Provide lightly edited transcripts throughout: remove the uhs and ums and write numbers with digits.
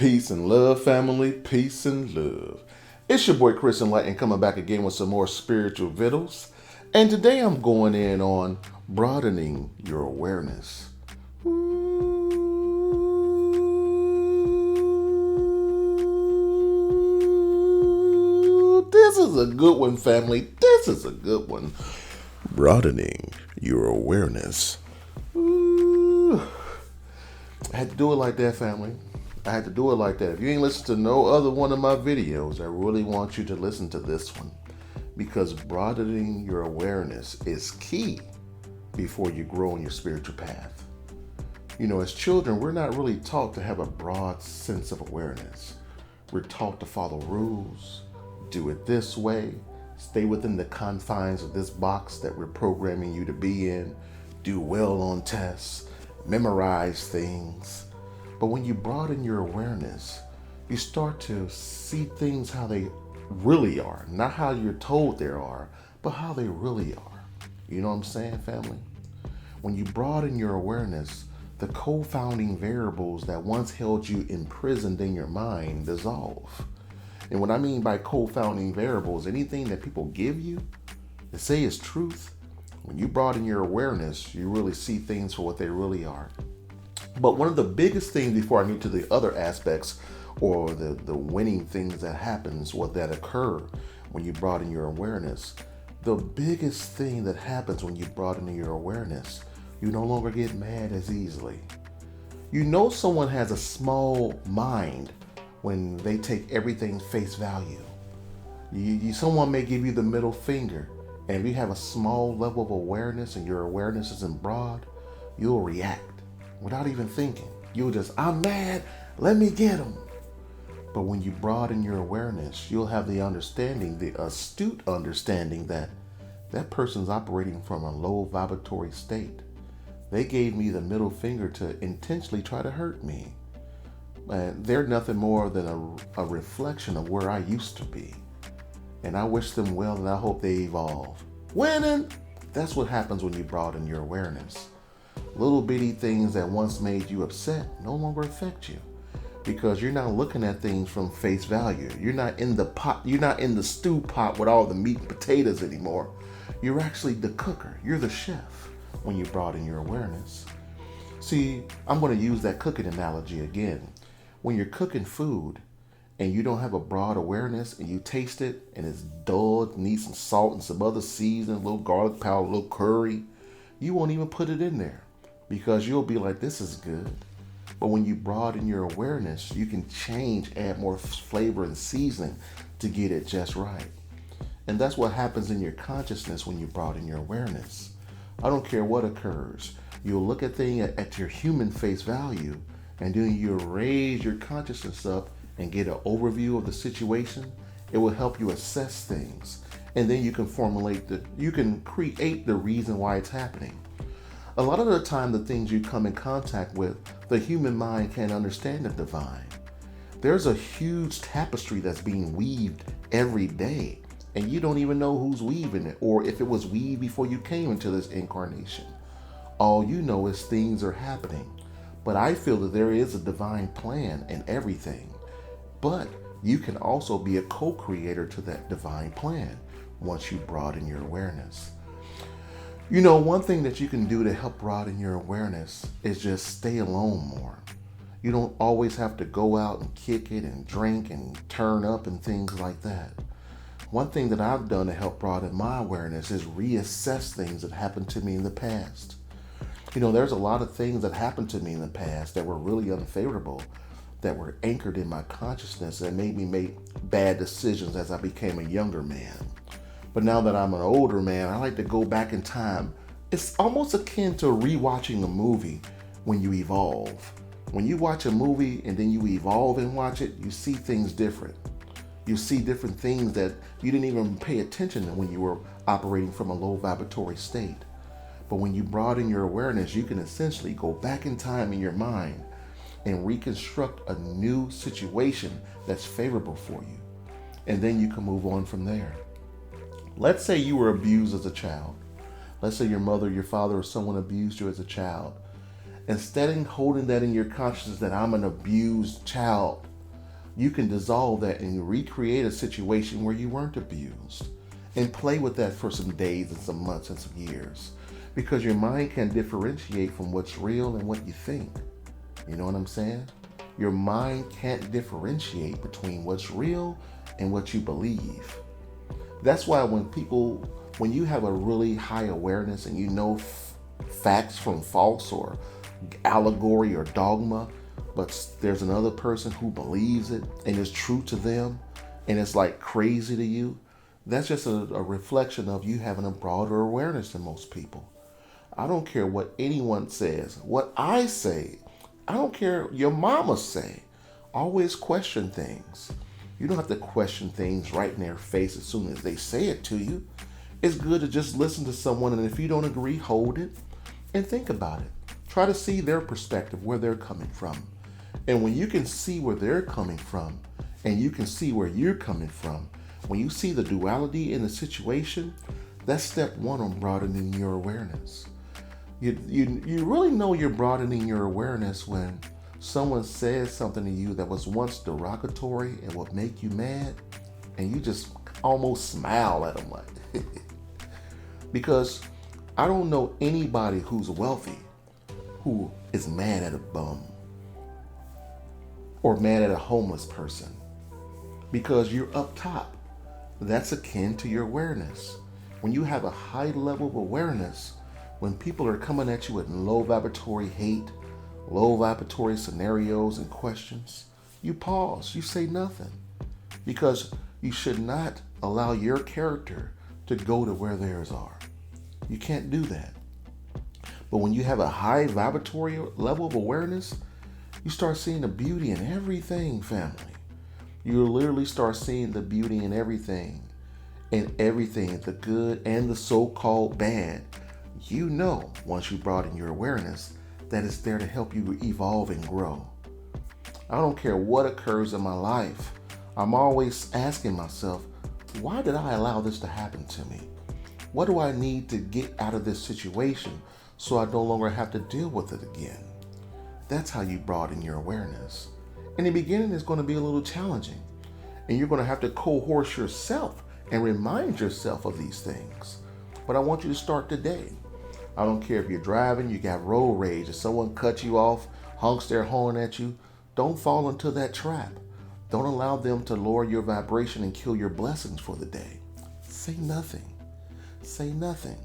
Peace and love, family. Peace and love. It's your boy Chris Enlightened coming back again with some more spiritual vittles. And today I'm going in on broadening your awareness. Ooh, this is a good one, family. This is a good one. Broadening your awareness. Ooh. I had to do it like that, family. I had to do it like that. If you ain't listened to no other one of my videos, I really want you to listen to this one, because broadening your awareness is key before you grow in your spiritual path. You know, as children, we're not really taught to have a broad sense of awareness. We're taught to follow rules, do it this way, stay within the confines of this box that we're programming you to be in, do well on tests, memorize things. But when you broaden your awareness, you start to see things how they really are. Not how you're told they are, but how they really are. You know what I'm saying, family? When you broaden your awareness, the co-founding variables that once held you imprisoned in your mind dissolve. And what I mean by co-founding variables, anything that people give you to say is truth, when you broaden your awareness, you really see things for what they really are. But one of the biggest things, before I get to the other aspects or the winning things that happens or that occur when you broaden your awareness, the biggest thing that happens when you broaden your awareness, you no longer get mad as easily. You know someone has a small mind when they take everything face value. Someone may give you the middle finger, and if you have a small level of awareness and your awareness isn't broad, you'll react without even thinking. You'll just, I'm mad, let me get him. But when you broaden your awareness, you'll have the understanding, the astute understanding that that person's operating from a low vibratory state. They gave me the middle finger to intentionally try to hurt me. And they're nothing more than a reflection of where I used to be. And I wish them well, and I hope they evolve. Winning! That's what happens when you broaden your awareness. Little bitty things that once made you upset no longer affect you, because you're not looking at things from face value. You're not in the pot, you're not in the stew pot with all the meat and potatoes anymore. You're actually the cooker. You're the chef when you broaden your awareness. See, I'm going to use that cooking analogy again. When you're cooking food and you don't have a broad awareness and you taste it and it's dull, it needs some salt and some other seasoning, a little garlic powder, a little curry, you won't even put it in there, because you'll be like, this is good. But when you broaden your awareness, you can change, add more flavor and seasoning to get it just right. And that's what happens in your consciousness when you broaden your awareness. I don't care what occurs. You'll look at things at your human face value, and then you'll raise your consciousness up and get an overview of the situation. It will help you assess things. And then you can you can create the reason why it's happening. A lot of the time, the things you come in contact with, the human mind can't understand the divine. There's a huge tapestry that's being weaved every day, and you don't even know who's weaving it, or if it was weaved before you came into this incarnation. All you know is things are happening. But I feel that there is a divine plan in everything. But you can also be a co-creator to that divine plan once you broaden your awareness. You know, one thing that you can do to help broaden your awareness is just stay alone more. You don't always have to go out and kick it and drink and turn up and things like that. One thing that I've done to help broaden my awareness is reassess things that happened to me in the past. You know, there's a lot of things that happened to me in the past that were really unfavorable, that were anchored in my consciousness and made me make bad decisions as I became a younger man. But now that I'm an older man, I like to go back in time. It's almost akin to rewatching a movie when you evolve. When you watch a movie and then you evolve and watch it, you see things different. You see different things that you didn't even pay attention to when you were operating from a low vibratory state. But when you broaden your awareness, you can essentially go back in time in your mind and reconstruct a new situation that's favorable for you. And then you can move on from there. Let's say you were abused as a child. Let's say your mother, your father, or someone abused you as a child. Instead of holding that in your consciousness that I'm an abused child, You can dissolve that and recreate a situation where you weren't abused and play with that for some days and some months and some years, because your mind can differentiate from what's real and what you think. You know what I'm saying? Your mind can't differentiate between what's real and what you believe. That's why when you have a really high awareness and you know facts from false or allegory or dogma, but there's another person who believes it and it's true to them and it's like crazy to you, that's just a reflection of you having a broader awareness than most people. I don't care what anyone says. What I say, I don't care your mama say. Always question things. You don't have to question things right in their face as soon as they say it to you. It's good to just listen to someone, and if you don't agree, hold it and think about it. Try to see their perspective, where they're coming from. And when you can see where they're coming from and you can see where you're coming from, when you see the duality in the situation, that's step one on broadening your awareness. You really know you're broadening your awareness when someone says something to you that was once derogatory and would make you mad, and you just almost smile at them like, because I don't know anybody who's wealthy who is mad at a bum or mad at a homeless person, because you're up top. That's akin to your awareness. When you have a high level of awareness, when people are coming at you with low vibratory hate, low vibratory scenarios and questions, you pause, you say nothing, because you should not allow your character to go to where theirs are. You can't do that. But when you have a high vibratory level of awareness, you start seeing the beauty in everything, family. You literally start seeing the beauty in everything, the good and the so-called bad. You know, once you broaden your awareness, that it's there to help you evolve and grow. I don't care what occurs in my life. I'm always asking myself, why did I allow this to happen to me? What do I need to get out of this situation so I no longer have to deal with it again? That's how you broaden your awareness. In the beginning, it's going to be a little challenging, and you're going to have to coerce yourself and remind yourself of these things. But I want you to start today. I don't care if you're driving, you got road rage, if someone cuts you off, honks their horn at you, don't fall into that trap. Don't allow them to lower your vibration and kill your blessings for the day. Say nothing. Say nothing.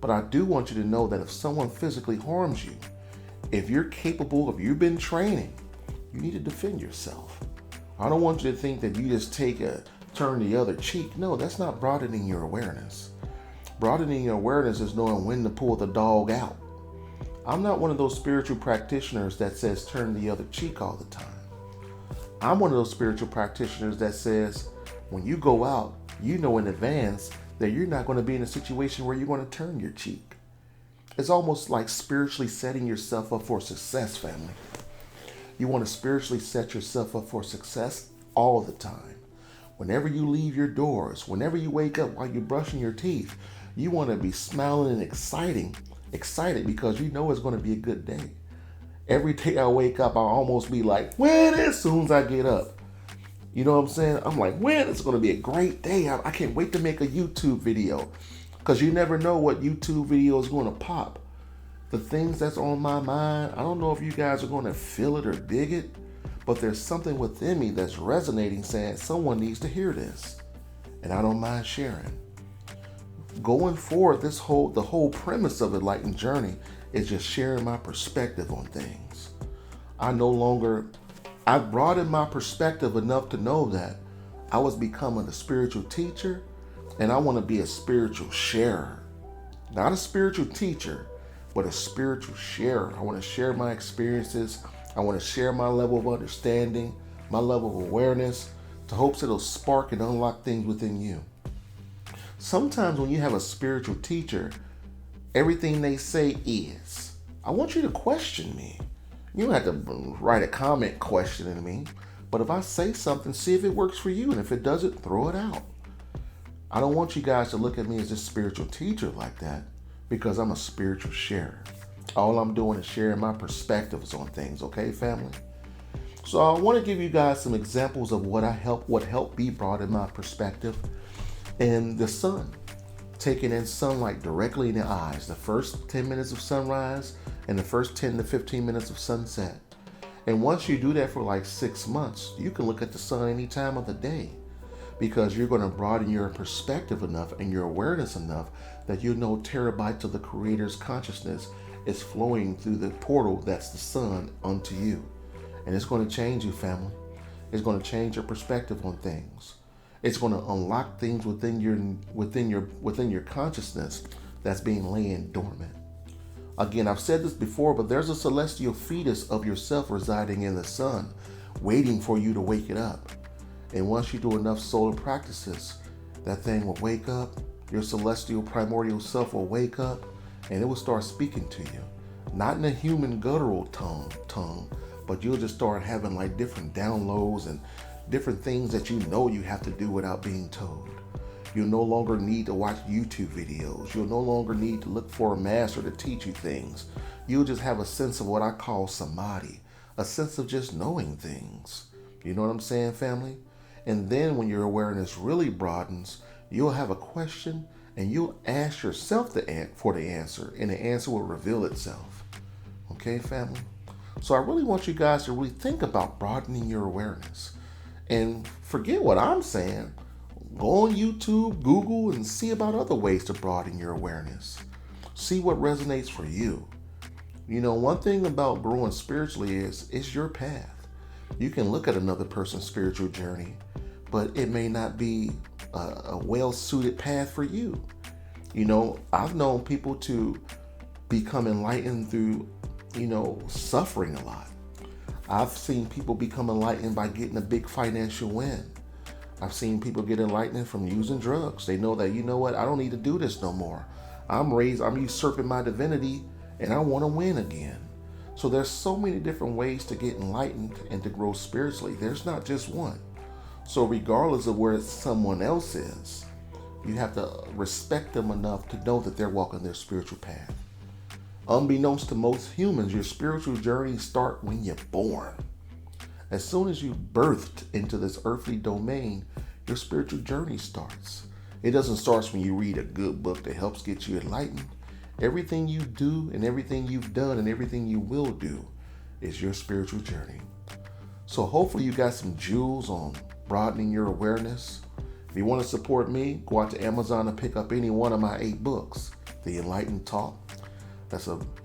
But I do want you to know that if someone physically harms you, if you're capable, if you've been training, you need to defend yourself. I don't want you to think that you just turn the other cheek. No, that's not broadening your awareness. Broadening your awareness is knowing when to pull the dog out. I'm not one of those spiritual practitioners that says turn the other cheek all the time. I'm one of those spiritual practitioners that says when you go out, you know in advance that you're not going to be in a situation where you're going to turn your cheek. It's almost like spiritually setting yourself up for success, family. You want to spiritually set yourself up for success all the time. Whenever you leave your doors, whenever you wake up while you're brushing your teeth, you want to be smiling and excited because you know it's going to be a good day. Every day I wake up, I almost be like, when? As soon as I get up. You know what I'm saying? I'm like, when? It's going to be a great day. I can't wait to make a YouTube video, because you never know what YouTube video is going to pop. The things that's on my mind, I don't know if you guys are going to feel it or dig it, but there's something within me that's resonating, saying someone needs to hear this, and I don't mind sharing. Going forward, the whole premise of Enlightened Journey is just sharing my perspective on things. I've broadened my perspective enough to know that I was becoming a spiritual teacher, and I want to be a spiritual sharer. Not a spiritual teacher, but a spiritual sharer. I want to share my experiences. I want to share my level of understanding, my level of awareness, to hopes it'll spark and unlock things within you. Sometimes when you have a spiritual teacher, everything they say is. I want you to question me. You don't have to write a comment questioning me, but if I say something, see if it works for you, and if it doesn't, throw it out. I don't want you guys to look at me as a spiritual teacher like that, because I'm a spiritual sharer. All I'm doing is sharing my perspectives on things, okay, family? So I want to give you guys some examples of what helped me broaden my perspective. And the sun, taking in sunlight directly in the eyes, the first 10 minutes of sunrise and the first 10 to 15 minutes of sunset. And once you do that for like 6 months, you can look at the sun any time of the day, because you're going to broaden your perspective enough and your awareness enough that you know terabytes of the Creator's consciousness is flowing through the portal that's the sun unto you. And it's going to change you, family. It's going to change your perspective on things. It's going to unlock things within your consciousness that's being laying dormant. Again, I've said this before, but there's a celestial fetus of yourself residing in the sun, waiting for you to wake it up. And once you do enough solar practices, that thing will wake up. Your celestial primordial self will wake up, and it will start speaking to you. Not in a human guttural tongue, but you'll just start having like different downloads and different things that you know you have to do without being told. You'll no longer need to watch YouTube videos. You'll no longer need to look for a master to teach you things. You'll just have a sense of what I call samadhi, a sense of just knowing things. You know what I'm saying, family? And then when your awareness really broadens, you'll have a question and you'll ask yourself for the answer, and the answer will reveal itself. Okay, family? So I really want you guys to really think about broadening your awareness. And forget what I'm saying. Go on YouTube, Google, and see about other ways to broaden your awareness. See what resonates for you. You know, one thing about growing spiritually is it's your path. You can look at another person's spiritual journey, but it may not be a well-suited path for you. You know, I've known people to become enlightened through, suffering a lot. I've seen people become enlightened by getting a big financial win. I've seen people get enlightened from using drugs. They know that, you know what, I don't need to do this no more. I'm usurping my divinity, and I want to win again. So there's so many different ways to get enlightened and to grow spiritually. There's not just one. So regardless of where someone else is, you have to respect them enough to know that they're walking their spiritual path. Unbeknownst to most humans, your spiritual journey starts when you're born. As soon as you're birthed into this earthly domain, your spiritual journey starts. It doesn't start when you read a good book that helps get you enlightened. Everything you do and everything you've done and everything you will do is your spiritual journey. So hopefully you got some jewels on broadening your awareness. If you want to support me, go out to Amazon and pick up any one of my 8 books. The Enlightened Thoth.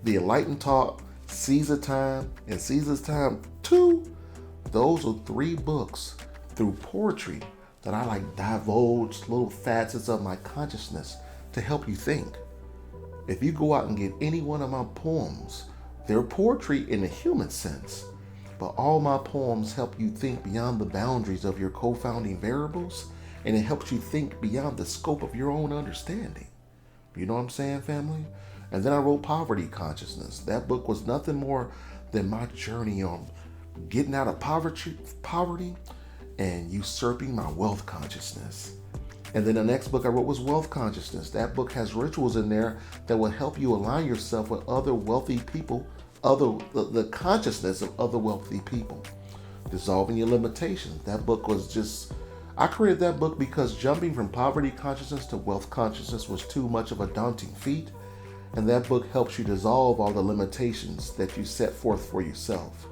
The Enlightened Thoth, Caesar Time, and Caesar's Time 2. Those are 3 books through poetry that I like divulge little facets of my consciousness to help you think. If you go out and get any one of my poems, they're poetry in a human sense, but all my poems help you think beyond the boundaries of your co-founding variables, and it helps you think beyond the scope of your own understanding. You know what I'm saying, family? And then I wrote Poverty Consciousness. That book was nothing more than my journey on getting out of poverty and usurping my wealth consciousness. And then the next book I wrote was Wealth Consciousness. That book has rituals in there that will help you align yourself with other wealthy people, the consciousness of other wealthy people. Dissolving Your Limitations. That book was I created that book because jumping from poverty consciousness to wealth consciousness was too much of a daunting feat. And that book helps you dissolve all the limitations that you set forth for yourself.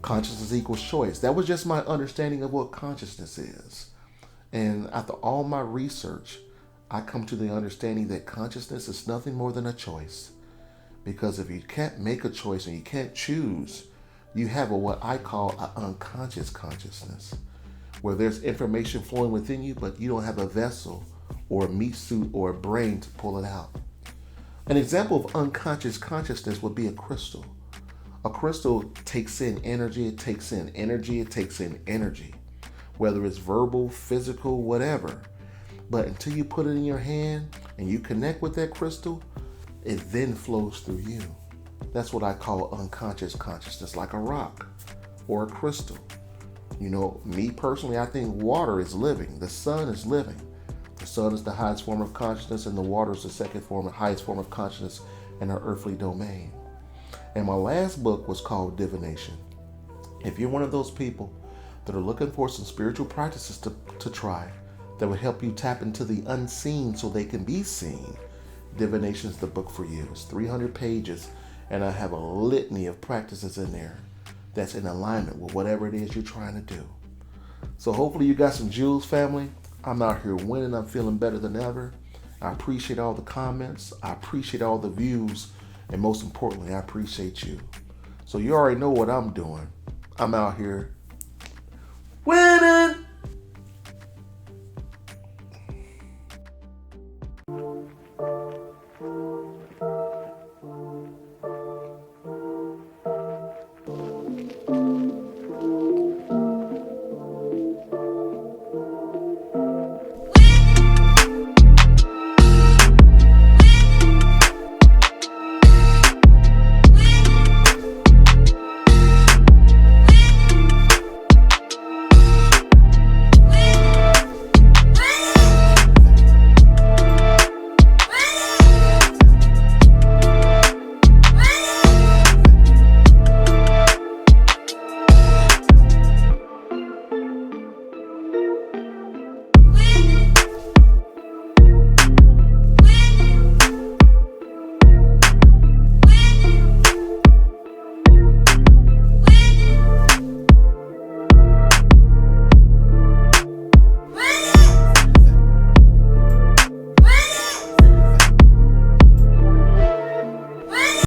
Consciousness equals choice. That was just my understanding of what consciousness is. And after all my research, I come to the understanding that consciousness is nothing more than a choice. Because if you can't make a choice and you can't choose, you have what I call an unconscious consciousness, where there's information flowing within you, but you don't have a vessel or a meat suit or a brain to pull it out. An example of unconscious consciousness would be a crystal. A crystal takes in energy, it takes in energy, it takes in energy, whether it's verbal, physical, whatever. But until you put it in your hand and you connect with that crystal, it then flows through you. That's what I call unconscious consciousness, like a rock or a crystal. You know, me personally, I think water is living. The sun is living. The sun is the highest form of consciousness, and the water is the second highest form of consciousness in our earthly domain. And my last book was called Divination. If you're one of those people that are looking for some spiritual practices to try that will help you tap into the unseen so they can be seen, Divination is the book for you. It's 300 pages, and I have a litany of practices in there that's in alignment with whatever it is you're trying to do. So hopefully you got some jewels, family. I'm out here winning. I'm feeling better than ever. I appreciate all the comments. I appreciate all the views. And most importantly, I appreciate you. So you already know what I'm doing. I'm out here winning.